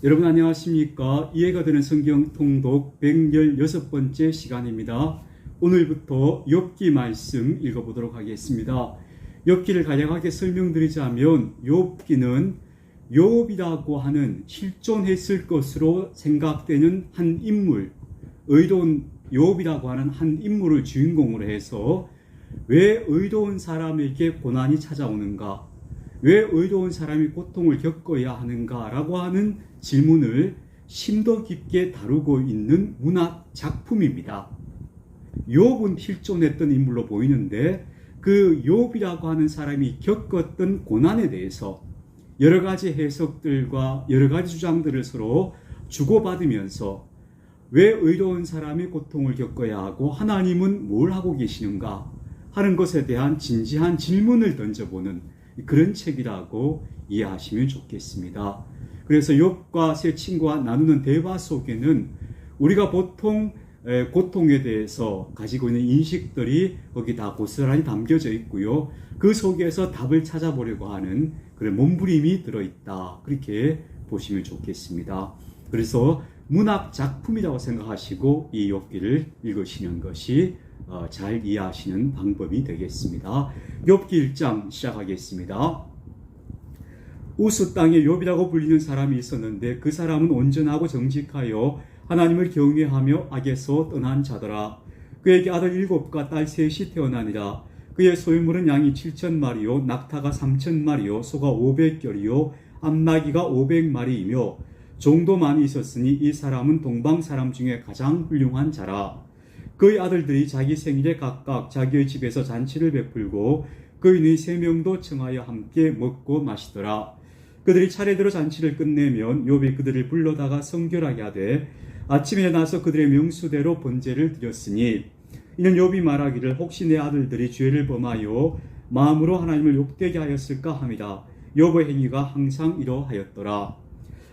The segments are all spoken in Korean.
여러분 안녕하십니까? 이해가 되는 성경 통독 116번째 시간입니다. 오늘부터 욥기 말씀 읽어보도록 하겠습니다. 욥기를 간략하게 설명드리자면 욥기는 욥이라고 하는 실존했을 것으로 생각되는 한 인물, 의로운 욥이라고 하는 한 인물을 주인공으로 해서 왜 의로운 사람에게 고난이 찾아오는가? 왜 의로운 사람이 고통을 겪어야 하는가라고 하는 질문을 심도 깊게 다루고 있는 문학 작품입니다. 욥은 실존했던 인물로 보이는데 그 욥이라고 하는 사람이 겪었던 고난에 대해서 여러 가지 해석들과 여러 가지 주장들을 서로 주고받으면서 왜 의로운 사람이 고통을 겪어야 하고 하나님은 뭘 하고 계시는가 하는 것에 대한 진지한 질문을 던져보는 그런 책이라고 이해하시면 좋겠습니다. 그래서 욥과 세 친구와 나누는 대화 속에는 우리가 보통 고통에 대해서 가지고 있는 인식들이 거기 다 고스란히 담겨져 있고요. 그 속에서 답을 찾아보려고 하는 그런 몸부림이 들어있다. 그렇게 보시면 좋겠습니다. 그래서 문학 작품이라고 생각하시고 이 욥기를 읽으시는 것이 잘 이해하시는 방법이 되겠습니다. 욥기 1장 시작하겠습니다. 우스 땅에 욥이라고 불리는 사람이 있었는데 그 사람은 온전하고 정직하여 하나님을 경외하며 악에서 떠난 자더라. 그에게 아들 7과 딸 3이 태어나니라. 그의 소유물은 양이 7,000마리요 낙타가 3,000마리요 소가 500결이요 암나귀가 500마리이며 종도 많이 있었으니 이 사람은 동방 사람 중에 가장 훌륭한 자라. 그의 아들들이 자기 생일에 각각 자기의 집에서 잔치를 베풀고 그의 너희 3명도 청하여 함께 먹고 마시더라. 그들이 차례대로 잔치를 끝내면 욥이 그들을 불러다가 성결하게 하되 아침에 일어나서 그들의 명수대로 번제를 드렸으니 이는 욥이 말하기를 혹시 내 아들들이 죄를 범하여 마음으로 하나님을 욕되게 하였을까 함이라. 욥의 행위가 항상 이러하였더라.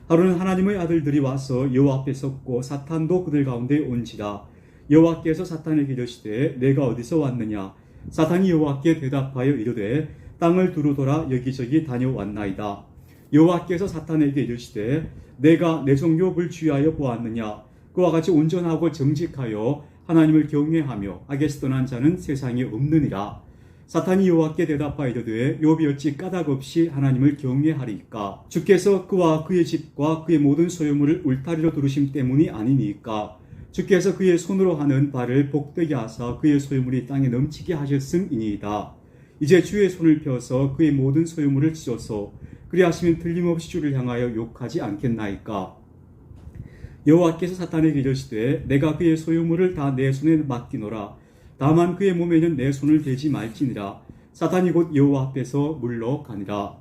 하루는 하나님의 아들들이 와서 여호와 앞에 섰고 사탄도 그들 가운데 온지라. 여호와께서 사탄에게 이르시되 내가 어디서 왔느냐? 사탄이 여호와께 대답하여 이르되 땅을 두루 돌아 여기저기 다녀왔나이다. 여호와께서 사탄에게 이르시되 내가 내 종 욥을 주의하여 보았느냐? 그와 같이 온전하고 정직하여 하나님을 경외하며 악에서 떠난 자는 세상에 없느니라. 사탄이 여호와께 대답하여 이르되 욥이 어찌 까닭 없이 하나님을 경외하리이까? 주께서 그와 그의 집과 그의 모든 소유물을 울타리로 두르심 때문이 아니니까? 주께서 그의 손으로 하는 바를 복되게 하사 그의 소유물이 땅에 넘치게 하셨음이니이다. 이제 주의 손을 펴서 그의 모든 소유물을 치소서. 그리하시면 틀림없이 주를 향하여 욕하지 않겠나이까? 여호와께서 사탄에게 이르시되 내가 그의 소유물을 다 내 손에 맡기노라. 다만 그의 몸에는 내 손을 대지 말지니라. 사탄이 곧 여호와 앞에서 물러가니라.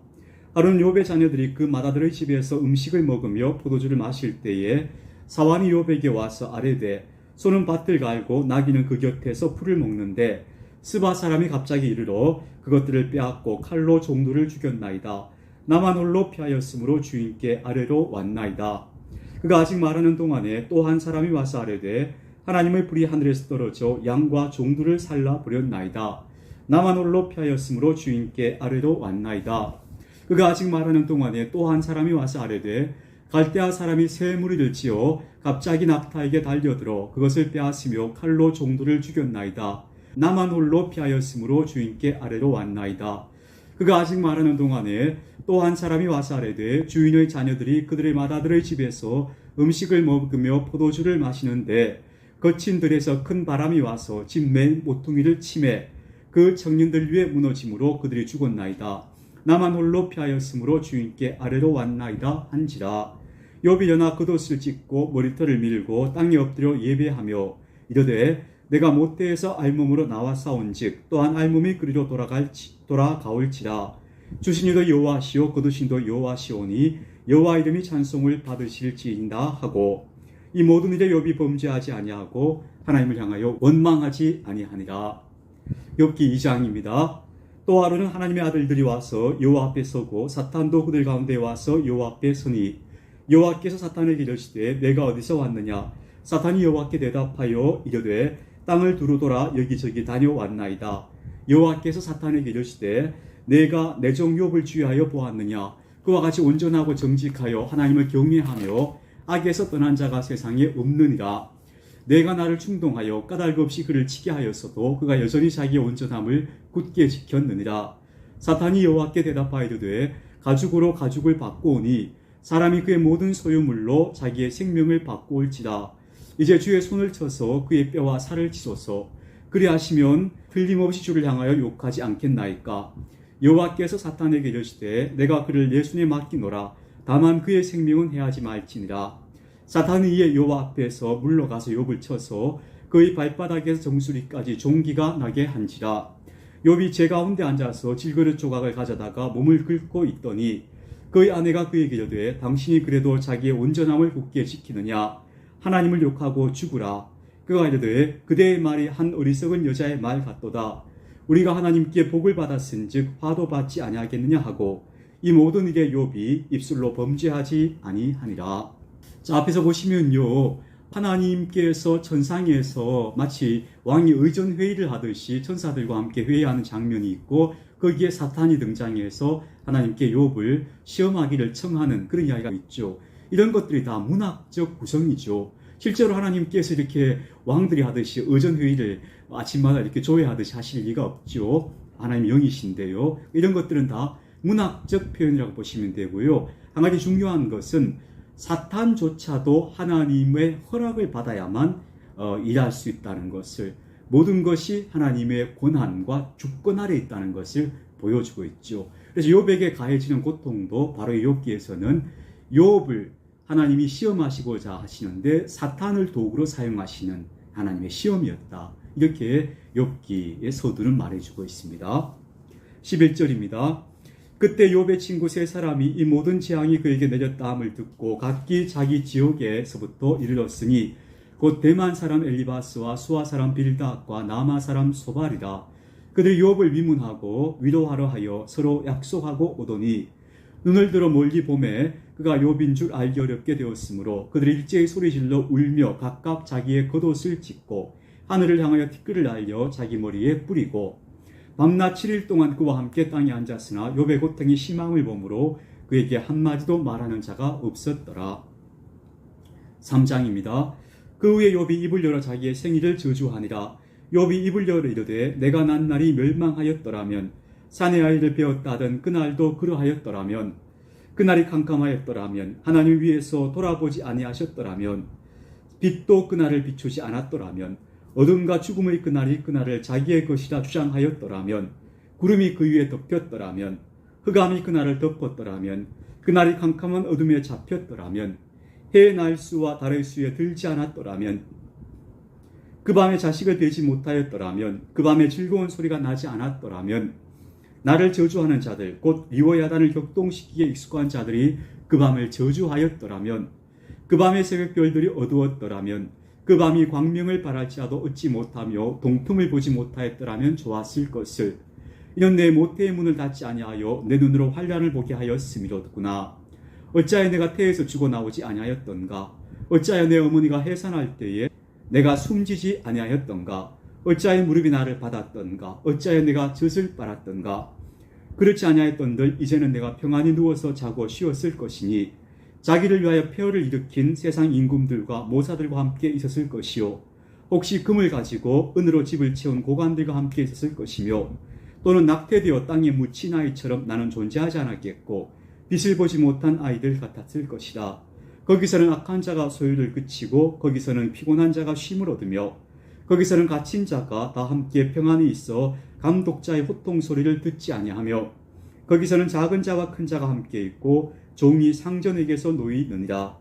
하루는 욥의 자녀들이 그 맏아들의 집에서 음식을 먹으며 포도주를 마실 때에 사환이 욥에게 와서 아뢰되 소는 밭을 갈고 나귀는 그 곁에서 풀을 먹는데 스바 사람이 갑자기 이르러 그것들을 빼앗고 칼로 종들을 죽였나이다. 나만 홀로 피하였으므로 주인께 아뢰러 왔나이다. 그가 아직 말하는 동안에 또 한 사람이 와서 아뢰되 하나님의 불이 하늘에서 떨어져 양과 종들을 살라 버렸나이다. 나만 홀로 피하였으므로 주인께 아뢰러 왔나이다. 그가 아직 말하는 동안에 또 한 사람이 와서 아뢰되 갈대아 사람이 새 무리를 지어 갑자기 낙타에게 달려들어 그것을 빼앗으며 칼로 종들을 죽였나이다. 나만 홀로 피하였으므로 주인께 아뢰러 왔나이다. 그가 아직 말하는 동안에 또 한 사람이 와서 아뢰되 주인의 자녀들이 그들의 맏아들의 집에서 음식을 먹으며 포도주를 마시는데 거친 들에서 큰 바람이 와서 집 맨 모퉁이를 치매 그 청년들 위에 무너짐으로 그들이 죽었나이다. 나만 홀로 피하였으므로 주인께 아뢰러 왔나이다 한지라. 욥이 일어나 겉옷을 찢고 머리털을 밀고 땅에 엎드려 예배하며 이르되 내가 모태에서 알몸으로 나와 싸운즉 또한 알몸이 그리로 돌아가올지라. 주신 이도 여호와시오 거두신도 여호와시오니 여호와 이름이 찬송을 받으실지인다 하고 이 모든 일에 욥이 범죄하지 아니하고 하나님을 향하여 원망하지 아니하니라. 욥기 2장입니다. 또 하루는 하나님의 아들들이 와서 여호와 앞에 서고 사탄도 그들 가운데 와서 여호와 앞에 서니 여호와께서 사탄에게 이르시되 내가 어디서 왔느냐? 사탄이 여호와께 대답하여 이르되 땅을 두루 돌아 여기저기 다녀왔나이다. 여호와께서 사탄에게 이르시되 내가 내 종 욥을 주의하여 보았느냐? 그와 같이 온전하고 정직하여 하나님을 경외하며 악에서 떠난 자가 세상에 없느니라. 내가 나를 충동하여 까닭 없이 그를 치게 하였어도 그가 여전히 자기의 온전함을 굳게 지켰느니라. 사탄이 여호와께 대답하여 이르되 가죽으로 가죽을 바꾸오니 사람이 그의 모든 소유물로 자기의 생명을 바꾸올지라. 이제 주의 손을 쳐서 그의 뼈와 살을 치소서. 그리하시면 틀림없이 주를 향하여 욕하지 않겠나이까. 여호와께서 사탄에게 이르시되 내가 그를 내 손에 맡기노라. 다만 그의 생명은 해하지 말지니라. 사탄은 이에 여호와 앞에서 물러가서 욥을 쳐서 그의 발바닥에서 정수리까지 종기가 나게 한지라. 욥이 제 가운데 앉아서 질그릇 조각을 가져다가 몸을 긁고 있더니 그의 아내가 그에게 이르되 당신이 그래도 자기의 온전함을 굳게 지키느냐. 하나님을 욕하고 죽으라. 그가 이르되 그대의 말이 한 어리석은 여자의 말 같도다. 우리가 하나님께 복을 받았은즉 화도 받지 아니하겠느냐 하고 이 모든 일에 욥이 입술로 범죄하지 아니하니라. 자, 앞에서 보시면요, 하나님께서 천상에서 마치 왕이 의전 회의를 하듯이 천사들과 함께 회의하는 장면이 있고 거기에 사탄이 등장해서 하나님께 욥을 시험하기를 청하는 그런 이야기가 있죠. 이런 것들이 다 문학적 구성이죠. 실제로 하나님께서 이렇게 왕들이 하듯이 의전 회의를 아침마다 이렇게 조회하듯이 하실 리가 없죠. 하나님 영이신데요. 이런 것들은 다 문학적 표현이라고 보시면 되고요. 한 가지 중요한 것은 사탄조차도 하나님의 허락을 받아야만 일할 수 있다는 것을, 모든 것이 하나님의 권한과 주권 아래 있다는 것을 보여주고 있죠. 그래서 욥에게 가해지는 고통도 바로 이 욥기에서는 욥을 하나님이 시험하시고자 하시는데 사탄을 도구로 사용하시는 하나님의 시험이었다. 이렇게 욥기의 서두는 말해주고 있습니다. 11절입니다. 그때 욥의 친구 세 사람이 이 모든 재앙이 그에게 내렸다 함을 듣고 각기 자기 지역에서부터 이르렀으니 곧 대만 사람 엘리바스와 수아 사람 빌닷과 나마 사람 소발이라. 그들이 욥을 위문하고 위로하려 하여 서로 약속하고 오더니 눈을 들어 멀리 보매 그가 욥인 줄 알기 어렵게 되었으므로 그들이 일제히 소리질러 울며 각각 자기의 겉옷을 찢고 하늘을 향하여 티끌을 날려 자기 머리에 뿌리고 밤낮 7일 동안 그와 함께 땅에 앉았으나 욥의 고통이 심함을 보므로 그에게 한마디도 말하는 자가 없었더라. 3장입니다. 그 후에 욥이 입을 열어 자기의 생일을 저주하니라. 욥이 입을 열어 이르되 내가 난 날이 멸망하였더라면 사내 아이를 베었다 하던 그날도 그러하였더라면 그날이 캄캄하였더라면 하나님 위에서 돌아보지 아니하셨더라면 빛도 그날을 비추지 않았더라면 어둠과 죽음의 그날이 그날을 자기의 것이라 주장하였더라면 구름이 그 위에 덮였더라면 흑암이 그날을 덮었더라면 그날이 캄캄한 어둠에 잡혔더라면 해의 날수와 달의 수에 들지 않았더라면 그 밤에 자식을 베지 못하였더라면 그 밤에 즐거운 소리가 나지 않았더라면 나를 저주하는 자들 곧 리워야단을 격동시키기에 익숙한 자들이 그 밤을 저주하였더라면 그 밤의 새벽별들이 어두웠더라면 그 밤이 광명을 바랄지라도 얻지 못하며 동틈을 보지 못하였더라면 좋았을 것을. 이는 내 모태의 문을 닫지 아니하여 내 눈으로 환란을 보게 하였음이로구나. 어찌하여 내가 태에서 죽어나오지 아니하였던가. 어찌하여 내 어머니가 해산할 때에 내가 숨지지 아니하였던가. 어찌하여 무릎이 나를 받았던가. 어찌하여 내가 젖을 빨았던가. 그렇지 아니하였던들 이제는 내가 평안히 누워서 자고 쉬었을 것이니 자기를 위하여 폐허를 일으킨 세상 임금들과 모사들과 함께 있었을 것이요 혹시 금을 가지고 은으로 집을 채운 고관들과 함께 있었을 것이며 또는 낙태되어 땅에 묻힌 아이처럼 나는 존재하지 않았겠고 빛을 보지 못한 아이들 같았을 것이다. 거기서는 악한 자가 소유를 그치고 거기서는 피곤한 자가 쉼을 얻으며 거기서는 갇힌 자가 다 함께 평안히 있어 감독자의 호통 소리를 듣지 아니하며 거기서는 작은 자와 큰 자가 함께 있고 종이 상전에게서 놓이느니라.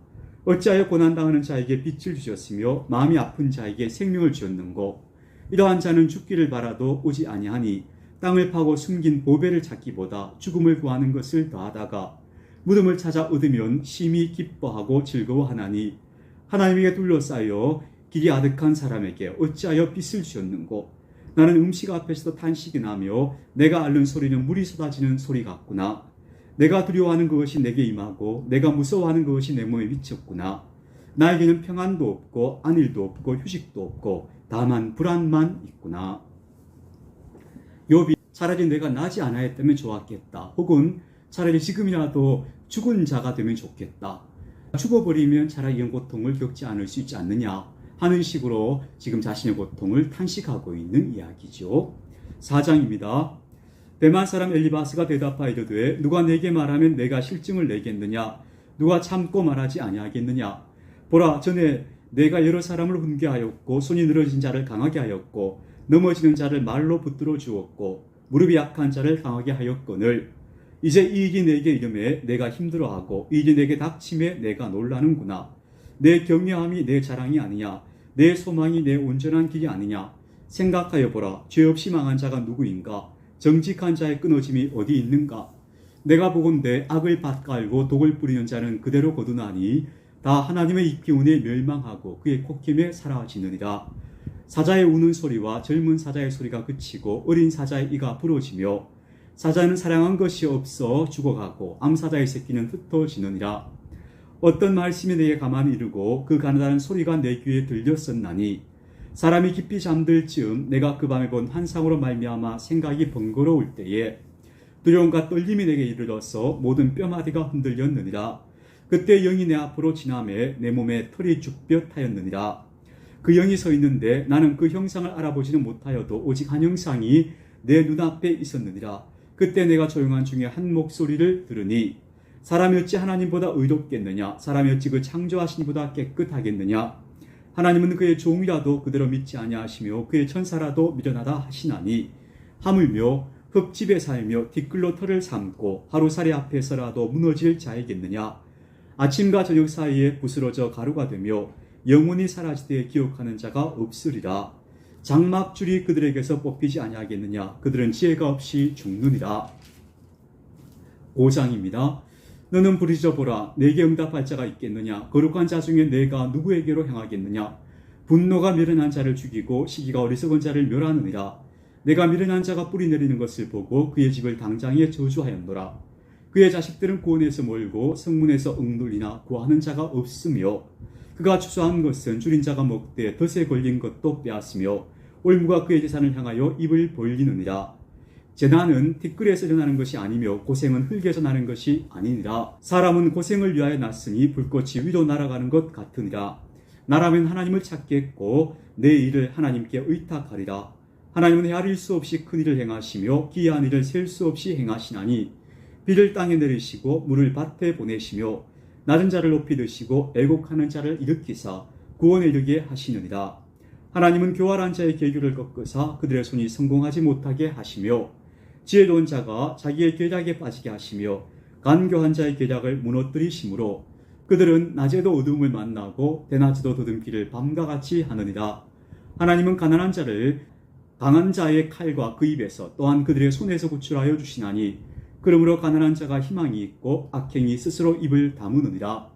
어찌하여 고난당하는 자에게 빛을 주셨으며 마음이 아픈 자에게 생명을 주었는고. 이러한 자는 죽기를 바라도 오지 아니하니 땅을 파고 숨긴 보배를 찾기보다 죽음을 구하는 것을 더하다가 무덤을 찾아 얻으면 심히 기뻐하고 즐거워하나니 하나님에게 둘러싸여 길이 아득한 사람에게 어찌하여 빛을 주셨는고. 나는 음식 앞에서도 탄식이 나며 내가 앓는 소리는 물이 쏟아지는 소리 같구나. 내가 두려워하는 그것이 내게 임하고 내가 무서워하는 그것이 내 몸에 미쳤구나. 나에게는 평안도 없고 안일도 없고 휴식도 없고 다만 불안만 있구나. 욥이 차라리 내가 나지 않아였다면 좋았겠다. 혹은 차라리 지금이라도 죽은 자가 되면 좋겠다. 죽어버리면 차라리 이런 고통을 겪지 않을 수 있지 않느냐 하는 식으로 지금 자신의 고통을 탄식하고 있는 이야기죠. 4장입니다. 대만 사람 엘리바스가 대답하여 이르되 누가 내게 말하면 내가 실증을 내겠느냐? 누가 참고 말하지 아니하겠느냐? 보라, 전에 내가 여러 사람을 훈계하였고 손이 늘어진 자를 강하게 하였고 넘어지는 자를 말로 붙들어 주었고 무릎이 약한 자를 강하게 하였거늘 이제 이 일이 내게 이름에 내가 힘들어하고 이 일이 내게 닥침에 내가 놀라는구나. 내 경외함이 내 자랑이 아니냐? 내 소망이 내 온전한 길이 아니냐? 생각하여 보라. 죄 없이 망한 자가 누구인가? 정직한 자의 끊어짐이 어디 있는가? 내가 보건대 악을 밭갈고 독을 뿌리는 자는 그대로 거두나니 다 하나님의 이 기운에 멸망하고 그의 콧김에 사라지느니라. 사자의 우는 소리와 젊은 사자의 소리가 그치고 어린 사자의 이가 부러지며 사자는 사랑한 것이 없어 죽어가고 암사자의 새끼는 흩어지느니라. 어떤 말씀이 내게 가만히 이르고 그 가느다란 소리가 내 귀에 들렸었나니 사람이 깊이 잠들 즈음 내가 그 밤에 본 환상으로 말미암아 생각이 번거로울 때에 두려움과 떨림이 내게 이르러서 모든 뼈마디가 흔들렸느니라. 그때 영이 내 앞으로 지나매 내 몸에 털이 죽볕하였느니라. 그 영이 서 있는데 나는 그 형상을 알아보지는 못하여도 오직 한 형상이 내 눈앞에 있었느니라. 그때 내가 조용한 중에 한 목소리를 들으니 사람이 어찌 하나님보다 의롭겠느냐? 사람이 어찌 그 창조하신 이보다 깨끗하겠느냐? 하나님은 그의 종이라도 그대로 믿지 아니하시며 그의 천사라도 미련하다 하시나니 하물며 흙집에 살며 뒷글로 털을 삼고 하루살이 앞에서라도 무너질 자이겠느냐? 아침과 저녁 사이에 부스러져 가루가 되며 영원히 사라지되 기억하는 자가 없으리라. 장막줄이 그들에게서 뽑히지 아니하겠느냐? 그들은 지혜가 없이 죽느니라. 5장입니다. 너는 부르짖어보라. 내게 응답할 자가 있겠느냐? 거룩한 자 중에 내가 누구에게로 향하겠느냐? 분노가 미련한 자를 죽이고 시기가 어리석은 자를 멸하느니라. 내가 미련한 자가 뿌리 내리는 것을 보고 그의 집을 당장에 저주하였노라. 그의 자식들은 고원에서 몰고 성문에서 억눌리나 구하는 자가 없으며 그가 추수한 것은 줄인 자가 먹되 덫에 걸린 것도 빼앗으며 올무가 그의 재산을 향하여 입을 벌리느니라. 재난은 티끌에서 일어나는 것이 아니며 고생은 흙에서 나는 것이 아니니라. 사람은 고생을 위하여 났으니 불꽃이 위로 날아가는 것 같으니라. 나라면 하나님을 찾겠고 내 일을 하나님께 의탁하리라. 하나님은 헤아릴 수 없이 큰 일을 행하시며 기이한 일을 셀 수 없이 행하시나니 비를 땅에 내리시고 물을 밭에 보내시며 낮은 자를 높이 드시고 애곡하는 자를 일으키사 구원에 이르게 하시느니라. 하나님은 교활한 자의 계교를 꺾으사 그들의 손이 성공하지 못하게 하시며 지혜로운 자가 자기의 계략에 빠지게 하시며 간교한 자의 계략을 무너뜨리시므로 그들은 낮에도 어두움을 만나고 대낮에도 더듬기를 밤과 같이 하느니라. 하나님은 가난한 자를 강한 자의 칼과 그 입에서 또한 그들의 손에서 구출하여 주시나니 그러므로 가난한 자가 희망이 있고 악행이 스스로 입을 다무느니라.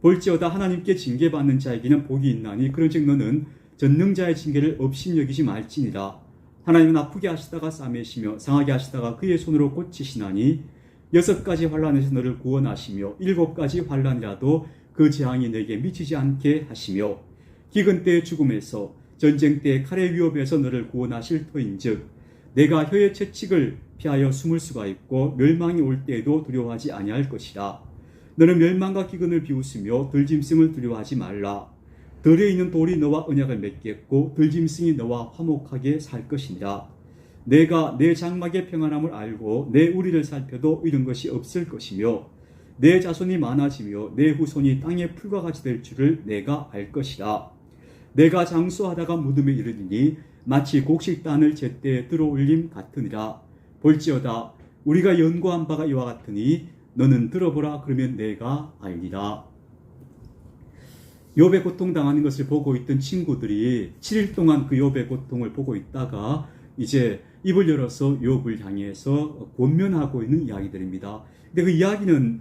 볼지어다 하나님께 징계받는 자에게는 복이 있나니 그런즉 너는 전능자의 징계를 업신여기지 말지니라. 하나님은 아프게 하시다가 싸매시며 상하게 하시다가 그의 손으로 고치시나니 6가지 환난에서 너를 구원하시며 7가지 환난이라도 그 재앙이 내게 미치지 않게 하시며 기근 때의 죽음에서 전쟁 때의 칼의 위협에서 너를 구원하실 터인즉 내가 혀의 채찍을 피하여 숨을 수가 있고 멸망이 올 때에도 두려워하지 아니할 것이라. 너는 멸망과 기근을 비웃으며 들짐승을 두려워하지 말라. 들에 있는 돌이 너와 언약을 맺겠고 들짐승이 너와 화목하게 살 것이니라. 내가 내 장막의 평안함을 알고 내 우리를 살펴도 이런 것이 없을 것이며 내 자손이 많아지며 내 후손이 땅의 풀과 같이 될 줄을 내가 알 것이라. 내가 장수하다가 무덤에 이르리니 마치 곡식단을 제때에 들어올림 같으니라. 볼지어다 우리가 연구한 바가 이와 같으니 너는 들어보라. 그러면 내가 알리라. 욥의 고통당하는 것을 보고 있던 친구들이 7일 동안 그 욥의 고통을 보고 있다가 이제 입을 열어서 욥을 향해서 권면하고 있는 이야기들입니다. 근데 그 이야기는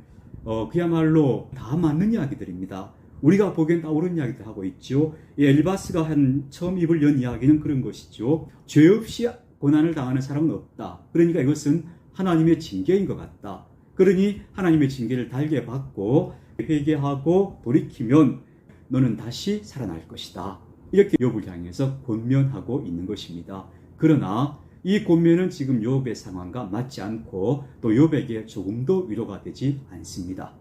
그야말로 다 맞는 이야기들입니다. 우리가 보기엔 다 옳은 이야기들 하고 있죠. 이 엘리바스가 처음 입을 연 이야기는 그런 것이죠. 죄 없이 고난을 당하는 사람은 없다. 그러니까 이것은 하나님의 징계인 것 같다. 그러니 하나님의 징계를 달게 받고 회개하고 돌이키면 너는 다시 살아날 것이다. 이렇게 욥을 향해서 권면하고 있는 것입니다. 그러나 이 권면은 지금 욥의 상황과 맞지 않고 또 욥에게 조금도 위로가 되지 않습니다.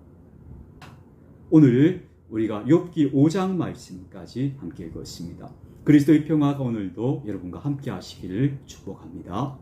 오늘 우리가 욥기 5장 말씀까지 함께 읽었습니다. 그리스도의 평화가 오늘도 여러분과 함께 하시기를 축복합니다.